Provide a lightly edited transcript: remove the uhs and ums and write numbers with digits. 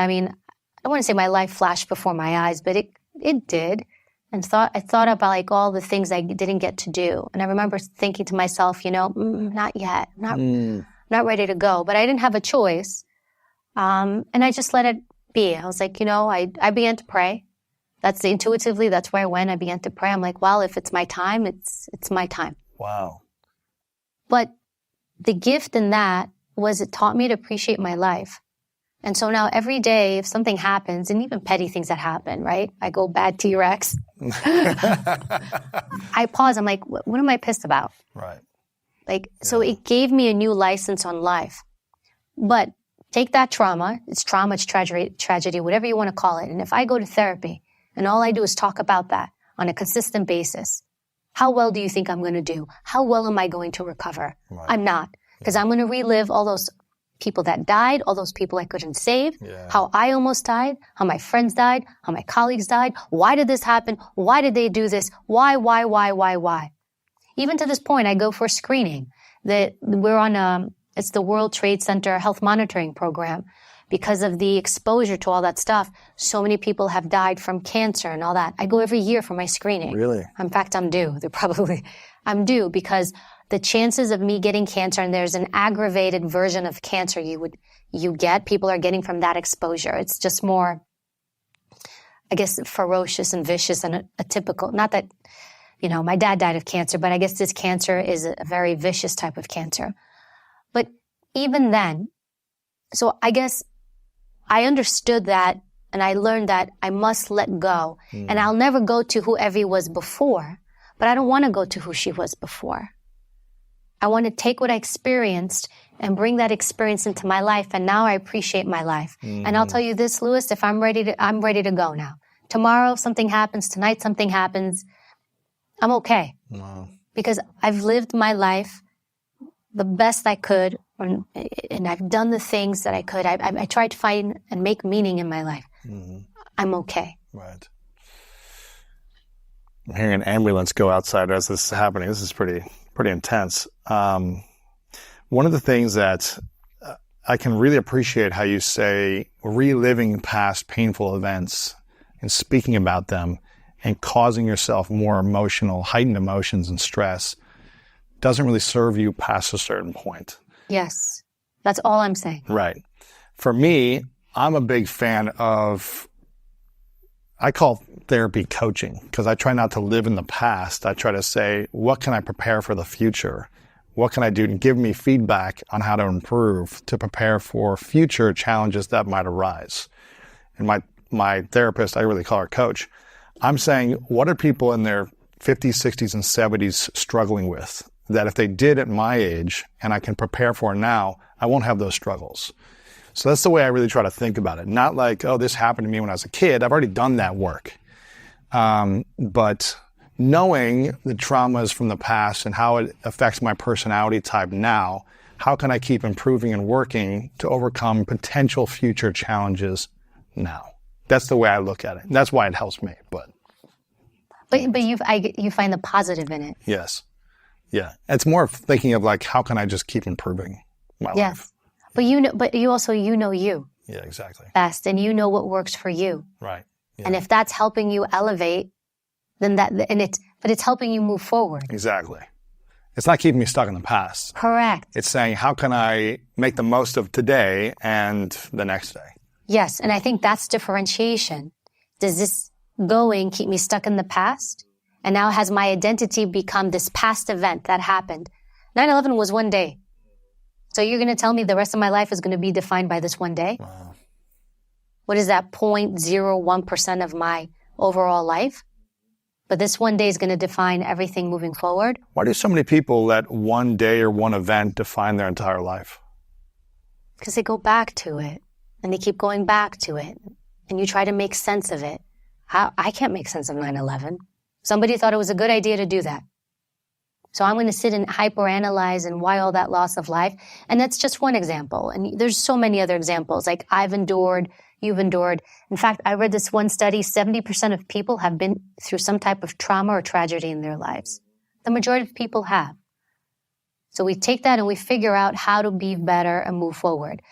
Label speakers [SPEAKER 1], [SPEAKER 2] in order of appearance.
[SPEAKER 1] I mean, I wouldn't say my life flashed before my eyes, but it did. And I thought about like all the things I didn't get to do. And I remember thinking to myself, not yet, not ready to go. But I didn't have a choice. And I just let it be. I was like, I began to pray. Intuitively, that's where I went. I began to pray. I'm like, well, if it's my time, it's my time.
[SPEAKER 2] Wow.
[SPEAKER 1] But the gift in that was it taught me to appreciate my life. And so now every day, if something happens, and even petty things that happen, right? I go bad T-Rex. I pause. I'm like, what am I pissed about?
[SPEAKER 2] Right.
[SPEAKER 1] So it gave me a new license on life. But take that trauma, it's tragedy, whatever you want to call it. And if I go to therapy and all I do is talk about that on a consistent basis, how well do you think I'm going to do? How well am I going to recover? Right. I'm not. Because I'm going to relive all those people that died, all those people I couldn't save, how I almost died, how my friends died, how my colleagues died. Why did this happen? Why did they do this? Why? Even to this point, I go for screening. We're on it's the World Trade Center Health Monitoring Program. Because of the exposure to all that stuff, so many people have died from cancer and all that. I go every year for my screening.
[SPEAKER 2] Really?
[SPEAKER 1] In fact, I'm due. I'm due because the chances of me getting cancer, and there's an aggravated version of cancer people are getting from that exposure. It's just more, I guess, ferocious and vicious and a typical, not that, my dad died of cancer, but I guess this cancer is a very vicious type of cancer. But even then, so I guess I understood that and I learned that I must let go. And I'll never go to who Evy was before, but I don't want to go to who she was before. I want to take what I experienced and bring that experience into my life. And now I appreciate my life. And I'll tell you this, Louis, if I'm ready to go now. Tomorrow something happens. Tonight something happens. I'm okay. Wow. Because I've lived my life the best I could. And I've done the things that I could. I tried to find and make meaning in my life. I'm okay.
[SPEAKER 2] Right. I'm hearing an ambulance go outside as this is happening. This is pretty intense. One of the things that I can really appreciate how you say reliving past painful events and speaking about them and causing yourself more heightened emotions and stress doesn't really serve you past a certain point.
[SPEAKER 1] Yes. That's all I'm saying.
[SPEAKER 2] Right. For me, I'm a big fan of, I call therapy coaching because I try not to live in the past. I try to say, what can I prepare for the future? What can I do to give me feedback on how to improve to prepare for future challenges that might arise? And my therapist, I really call her coach. I'm saying, what are people in their 50s, 60s, and 70s struggling with that if they did at my age and I can prepare for now, I won't have those struggles. So that's the way I really try to think about it. Not like, oh, this happened to me when I was a kid. I've already done that work. But knowing the traumas from the past and how it affects my personality type now, how can I keep improving and working to overcome potential future challenges now? That's the way I look at it. And that's why it helps me. But
[SPEAKER 1] you find the positive in it.
[SPEAKER 2] Yes. Yeah. It's more of thinking of like, how can I just keep improving my life?
[SPEAKER 1] But you also know you.
[SPEAKER 2] Yeah, exactly.
[SPEAKER 1] Best, and you know what works for you.
[SPEAKER 2] Right. Yeah.
[SPEAKER 1] And if that's helping you elevate, then it's helping you move forward.
[SPEAKER 2] Exactly. It's not keeping me stuck in the past.
[SPEAKER 1] Correct.
[SPEAKER 2] It's saying, how can I make the most of today and the next day?
[SPEAKER 1] Yes, and I think that's differentiation. Does this going keep me stuck in the past? And now has my identity become this past event that happened? 9/11 was one day. So you're going to tell me the rest of my life is going to be defined by this one day?
[SPEAKER 2] Wow.
[SPEAKER 1] What is that 0.01% of my overall life? But this one day is going to define everything moving forward.
[SPEAKER 2] Why do so many people let one day or one event define their entire life?
[SPEAKER 1] Because they go back to it. And they keep going back to it. And you try to make sense of it. I can't make sense of 9/11. Somebody thought it was a good idea to do that. So I'm going to sit and hyperanalyze and why all that loss of life. And that's just one example. And there's so many other examples. Like I've endured, you've endured. In fact, I read this one study, 70% of people have been through some type of trauma or tragedy in their lives. The majority of people have. So we take that and we figure out how to be better and move forward.